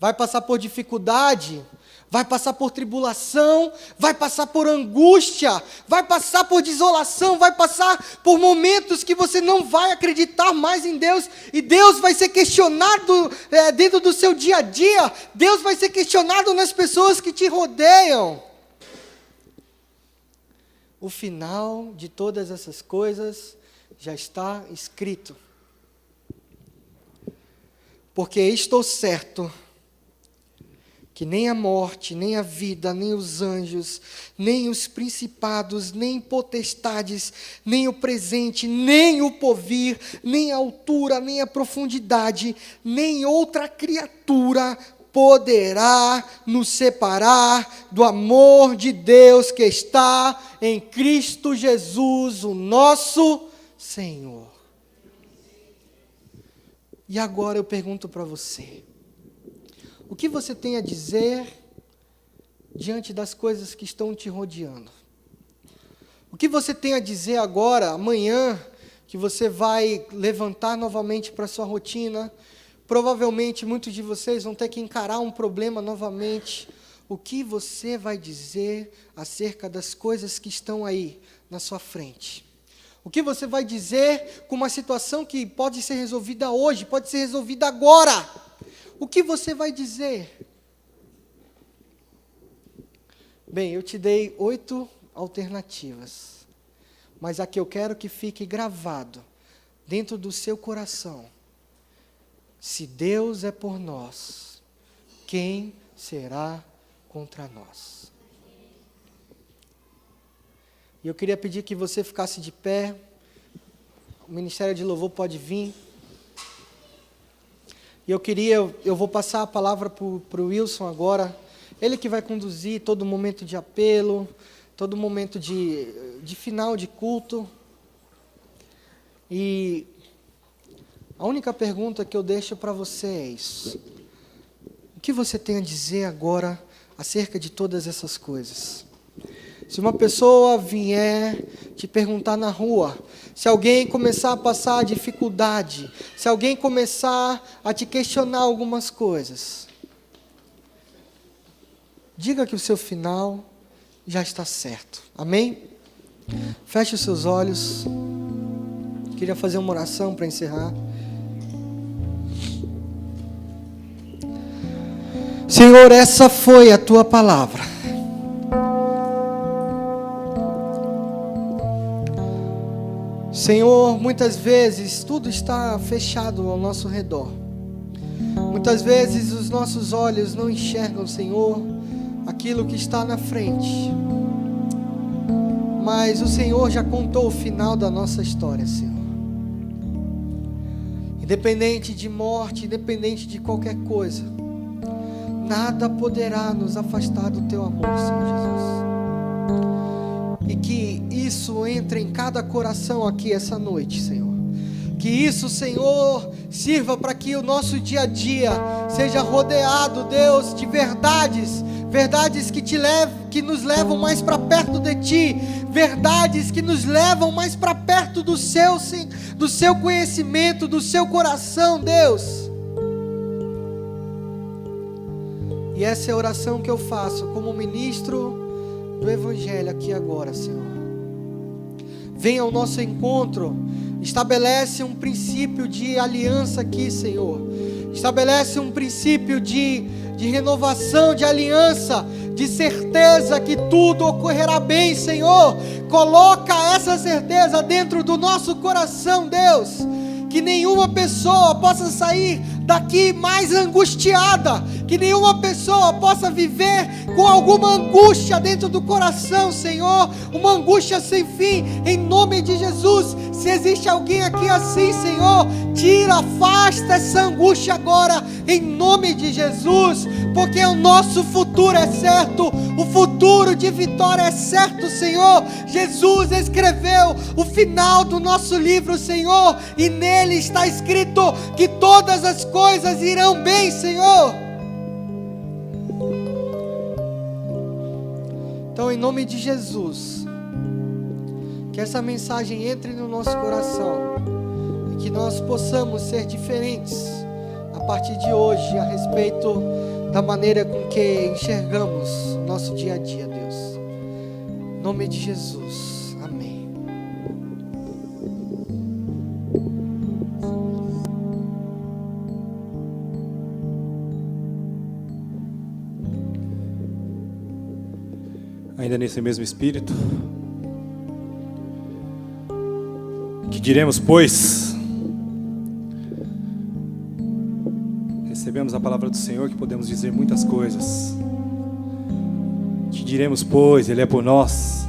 Vai passar por dificuldade, vai passar por tribulação, vai passar por angústia, vai passar por desolação, vai passar por momentos que você não vai acreditar mais em Deus, e Deus vai ser questionado dentro do seu dia a dia, Deus vai ser questionado nas pessoas que te rodeiam. O final de todas essas coisas já está escrito. Porque estou certo que nem a morte, nem a vida, nem os anjos, nem os principados, nem potestades, nem o presente, nem o porvir, nem a altura, nem a profundidade, nem outra criatura poderá nos separar do amor de Deus que está em Cristo Jesus, o nosso Senhor. E agora eu pergunto para você, o que você tem a dizer diante das coisas que estão te rodeando? O que você tem a dizer agora, amanhã, que você vai levantar novamente para a sua rotina? Provavelmente muitos de vocês vão ter que encarar um problema novamente. O que você vai dizer acerca das coisas que estão aí na sua frente? O que você vai dizer com uma situação que pode ser resolvida hoje, pode ser resolvida agora? O que você vai dizer? Bem, eu te dei 8 alternativas, mas a que eu quero que fique gravado dentro do seu coração: se Deus é por nós, quem será contra nós? E eu queria pedir que você ficasse de pé. O Ministério de Louvor pode vir. E eu vou passar a palavra para o Wilson agora. Ele que vai conduzir todo momento de apelo, todo momento de final de culto. E a única pergunta que eu deixo para você é isso: o que você tem a dizer agora acerca de todas essas coisas? Se uma pessoa vier te perguntar na rua, se alguém começar a passar dificuldade, se alguém começar a te questionar algumas coisas, diga que o seu final já está certo. Amém? Feche os seus olhos. Queria fazer uma oração para encerrar. Senhor, essa foi a tua palavra. Senhor, muitas vezes tudo está fechado ao nosso redor. Muitas vezes os nossos olhos não enxergam, Senhor, aquilo que está na frente. Mas o Senhor já contou o final da nossa história, Senhor. Independente de morte, independente de qualquer coisa, nada poderá nos afastar do Teu amor, Senhor Jesus. E que isso entre em cada coração aqui essa noite, Senhor. Que isso, Senhor, sirva para que o nosso dia a dia seja rodeado, Deus, de verdades que nos levam mais para perto de Ti, verdades que nos levam mais para perto do Seu conhecimento, do Seu coração, Deus. E essa é a oração que eu faço como ministro do Evangelho aqui agora, Senhor. Venha ao nosso encontro, estabelece um princípio de aliança aqui, Senhor. Estabelece um princípio de renovação, de aliança, de certeza que tudo ocorrerá bem, Senhor. Coloca essa certeza dentro do nosso coração, Deus. Que nenhuma pessoa possa sair daqui mais angustiada, que nenhuma pessoa possa viver com alguma angústia dentro do coração, Senhor, uma angústia sem fim, em nome de Jesus. Se existe alguém aqui assim, Senhor, tira, afasta essa angústia agora, em nome de Jesus, porque o nosso futuro é certo, o futuro de vitória é certo, Senhor. Jesus escreveu o final do nosso livro, Senhor, e nele está escrito que todas as coisas irão bem, Senhor. Então, em nome de Jesus, que essa mensagem entre no nosso coração e que nós possamos ser diferentes a partir de hoje a respeito da maneira com que enxergamos nosso dia a dia, Deus. Em nome de Jesus. Amém. Ainda nesse mesmo espírito, que diremos, pois? Recebemos a palavra do Senhor que podemos dizer muitas coisas. Que diremos, pois? Ele é por nós.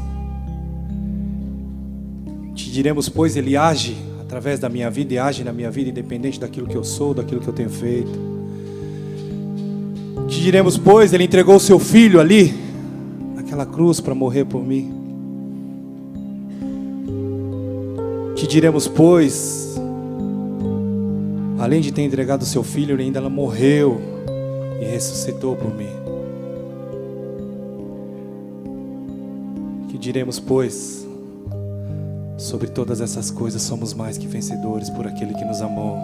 Que diremos, pois? Ele age através da minha vida e age na minha vida, independente daquilo que eu sou, daquilo que eu tenho feito. Que diremos, pois? Ele entregou o seu filho ali, naquela cruz, para morrer por mim. Que diremos, pois? Além de ter entregado o seu filho, ele ainda morreu e ressuscitou por mim. Que diremos, pois? Sobre todas essas coisas somos mais que vencedores por aquele que nos amou.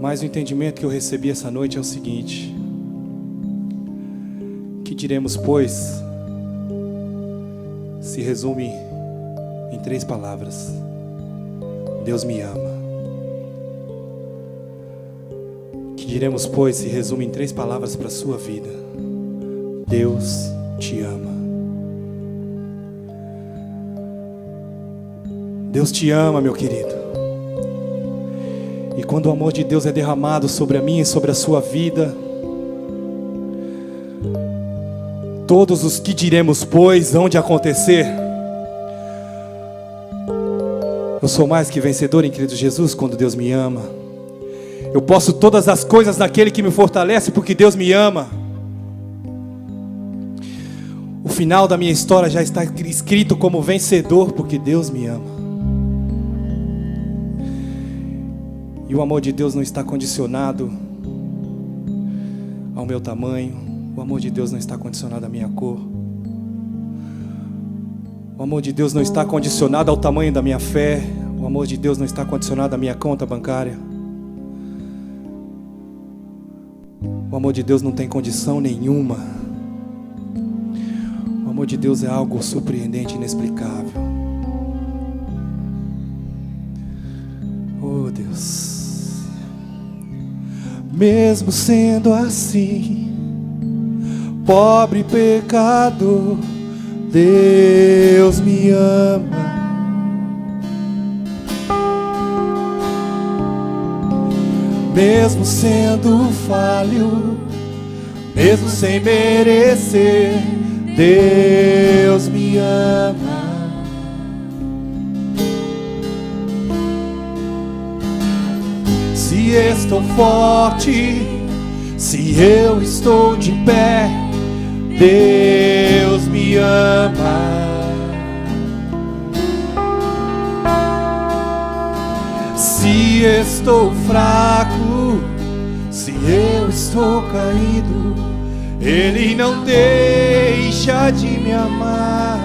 Mas o entendimento que eu recebi essa noite é o seguinte: que diremos, pois? Se resume em 3 palavras: Deus me ama. Que diremos, pois, se resume em 3 palavras para a sua vida: Deus te ama. Deus te ama, meu querido. E quando o amor de Deus é derramado sobre a minha e sobre a sua vida, todos os que diremos, pois, hão de acontecer. Eu sou mais que vencedor em Cristo Jesus quando Deus me ama. Eu posso todas as coisas naquele que me fortalece porque Deus me ama. O final da minha história já está escrito como vencedor porque Deus me ama. E o amor de Deus não está condicionado ao meu tamanho. O amor de Deus não está condicionado à minha cor. O amor de Deus não está condicionado ao tamanho da minha fé. O amor de Deus não está condicionado à minha conta bancária. O amor de Deus não tem condição nenhuma. O amor de Deus é algo surpreendente, inexplicável. Oh Deus. Mesmo sendo assim, pobre e pecador, Deus me ama. Mesmo sendo falho, mesmo sem merecer, Deus me ama. Se estou forte, se eu estou de pé, Deus me ama. Se estou fraco, se eu estou caído, Ele não deixa de me amar.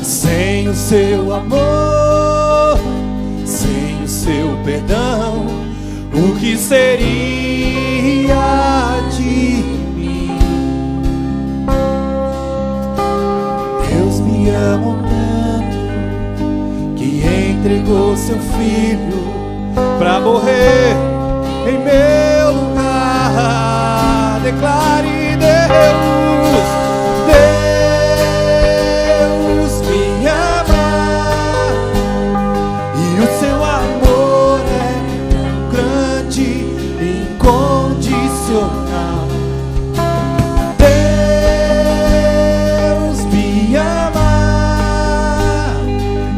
Sem o seu amor, sem o seu perdão, o que seria de mim? Deus me ama tanto que entregou seu filho pra morrer em meu lugar. Declare: Deus, Deus me ama, e o seu amor é tão grande, incondicional. Deus me ama,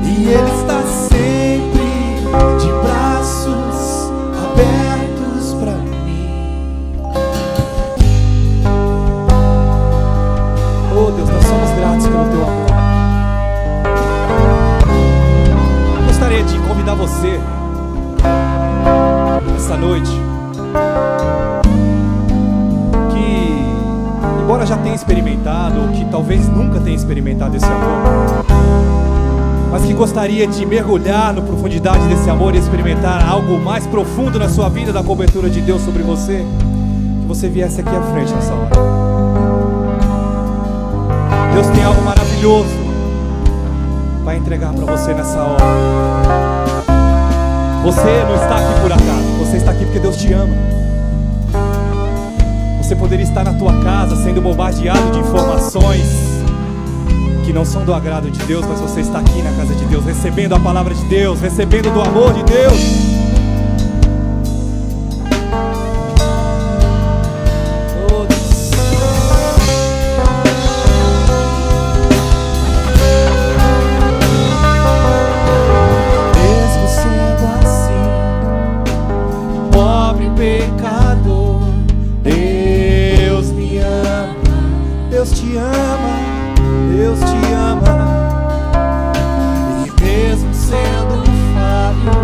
e Ele está sempre de braços abertos para mim. Oh Deus, nós somos gratos pelo teu amor. Gostaria de convidar você essa noite que, embora já tenha experimentado, ou que talvez nunca tenha experimentado esse amor, mas que gostaria de mergulhar na profundidade desse amor e experimentar algo mais profundo na sua vida, da cobertura de Deus sobre você, que você viesse aqui à frente nessa hora. Deus tem algo maravilhoso para entregar para você nessa hora. Você não está aqui por acaso, você está aqui porque Deus te ama. Você poderia estar na tua casa sendo bombardeado de informações que não são do agrado de Deus, mas você está aqui na casa de Deus, recebendo a palavra de Deus, recebendo do amor de Deus. Oh, Deus. Mesmo sendo assim, pobre pecador, Deus me ama, Deus te ama. Deus te ama, e mesmo sendo falho,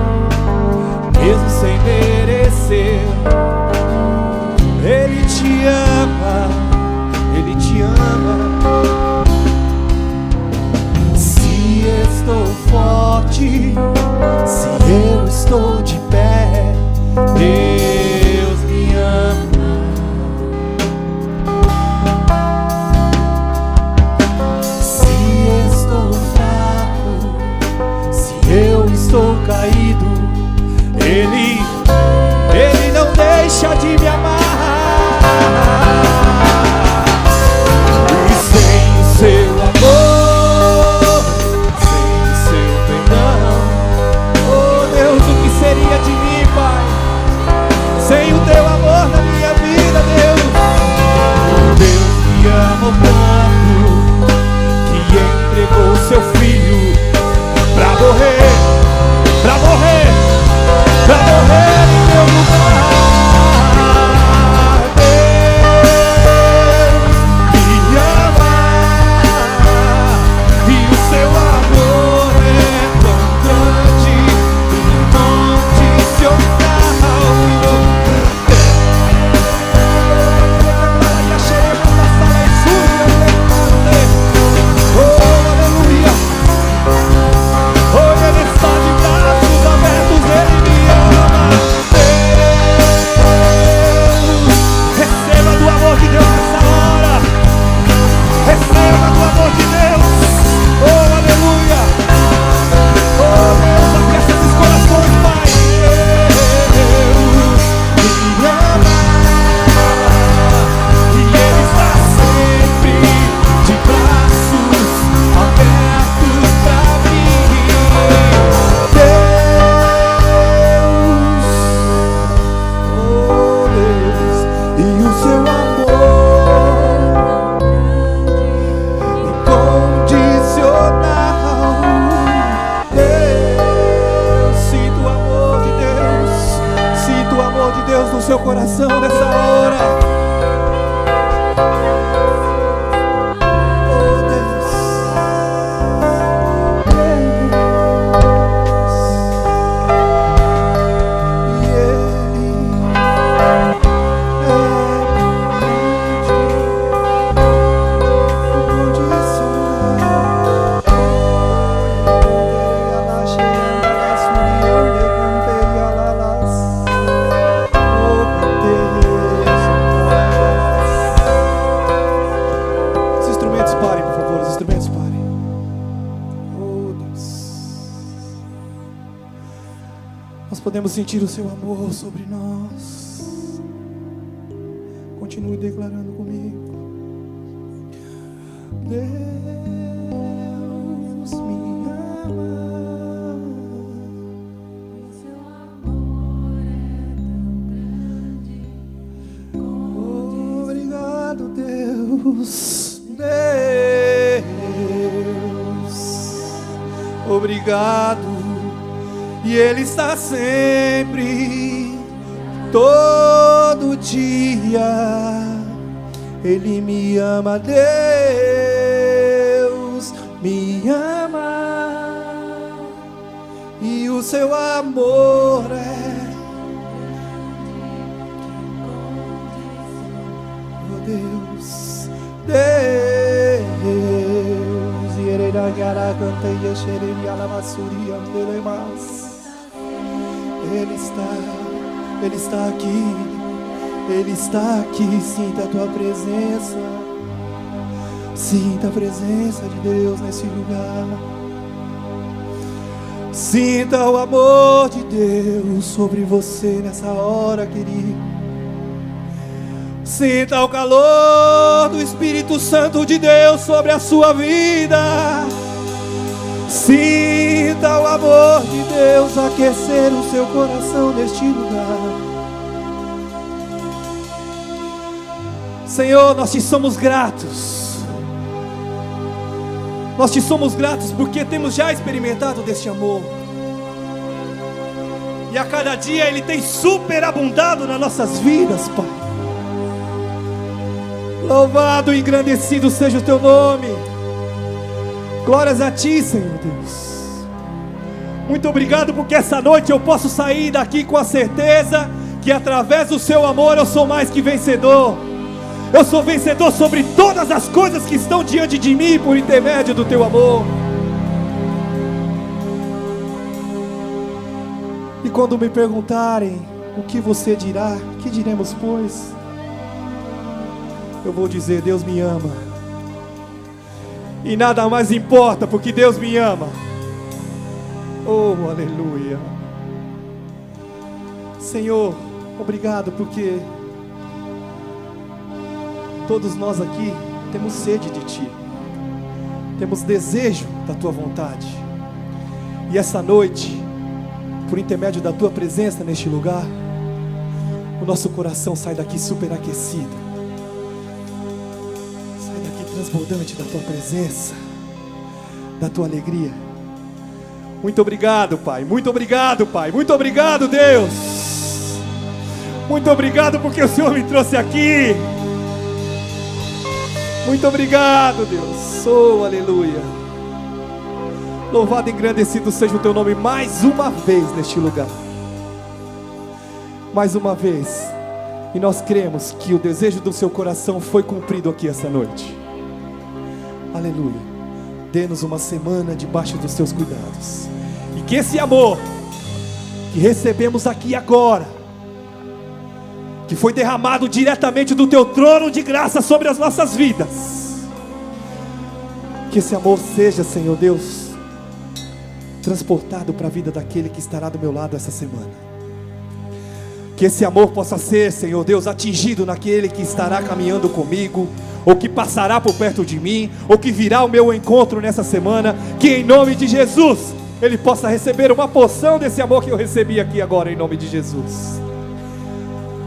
seu coração nessa hora. Podemos sentir o seu amor sobre nós. Continue declarando comigo. Deus me ama. Seu amor é tão grande. Obrigado, Deus. Obrigado. E Ele está sempre, todo dia. Ele me ama, Deus me ama. E o seu amor é, oh Deus, Deus. E Ele na gara canta e xereri alamassuri andelemas. Ele está aqui, Ele está aqui. Sinta a tua presença, sinta a presença de Deus nesse lugar. Sinta o amor de Deus sobre você nessa hora, querido. Sinta o calor do Espírito Santo de Deus sobre a sua vida. Sinta o amor de Deus aquecer o seu coração neste lugar. Senhor, nós te somos gratos. Nós te somos gratos porque temos já experimentado deste amor. E a cada dia Ele tem superabundado nas nossas vidas, Pai. Louvado e engrandecido seja o Teu nome. Glórias a Ti, Senhor Deus. Muito obrigado porque essa noite eu posso sair daqui com a certeza que através do Seu amor eu sou mais que vencedor. Eu sou vencedor sobre todas as coisas que estão diante de mim por intermédio do Teu amor. E quando me perguntarem o que você dirá, que diremos pois? Eu vou dizer: Deus me ama. E nada mais importa, porque Deus me ama. Oh, aleluia. Senhor, obrigado porque todos nós aqui temos sede de Ti. Temos desejo da Tua vontade. E essa noite, por intermédio da Tua presença neste lugar, o nosso coração sai daqui superaquecido. Transbordante da Tua presença, da Tua alegria. Muito obrigado, Pai. Muito obrigado, Pai. Muito obrigado, Deus. Muito obrigado porque o Senhor me trouxe aqui. Muito obrigado, Deus. Oh, aleluia. Louvado e engrandecido seja o Teu nome mais uma vez neste lugar. Mais uma vez. E nós cremos que o desejo do Seu coração foi cumprido aqui essa noite. Aleluia. Dê-nos uma semana debaixo dos Teus cuidados. E que esse amor que recebemos aqui agora, que foi derramado diretamente do Teu trono de graça sobre as nossas vidas, que esse amor seja, Senhor Deus, transportado para a vida daquele que estará do meu lado essa semana. Que esse amor possa ser, Senhor Deus, atingido naquele que estará caminhando comigo, ou que passará por perto de mim, ou que virá ao meu encontro nessa semana. Que em nome de Jesus ele possa receber uma porção desse amor que eu recebi aqui agora, em nome de Jesus.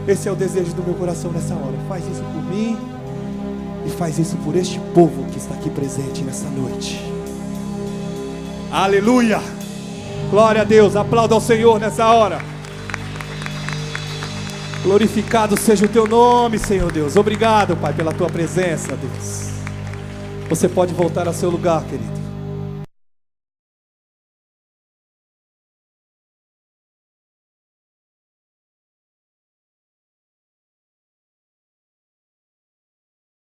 Esse é o desejo do meu coração nessa hora. Faz isso por mim e faz isso por este povo que está aqui presente nessa noite. Aleluia. Glória a Deus. Aplauda ao Senhor nessa hora. Glorificado seja o teu nome, Senhor Deus. Obrigado, Pai, pela tua presença, Deus. Você pode voltar ao seu lugar, querido.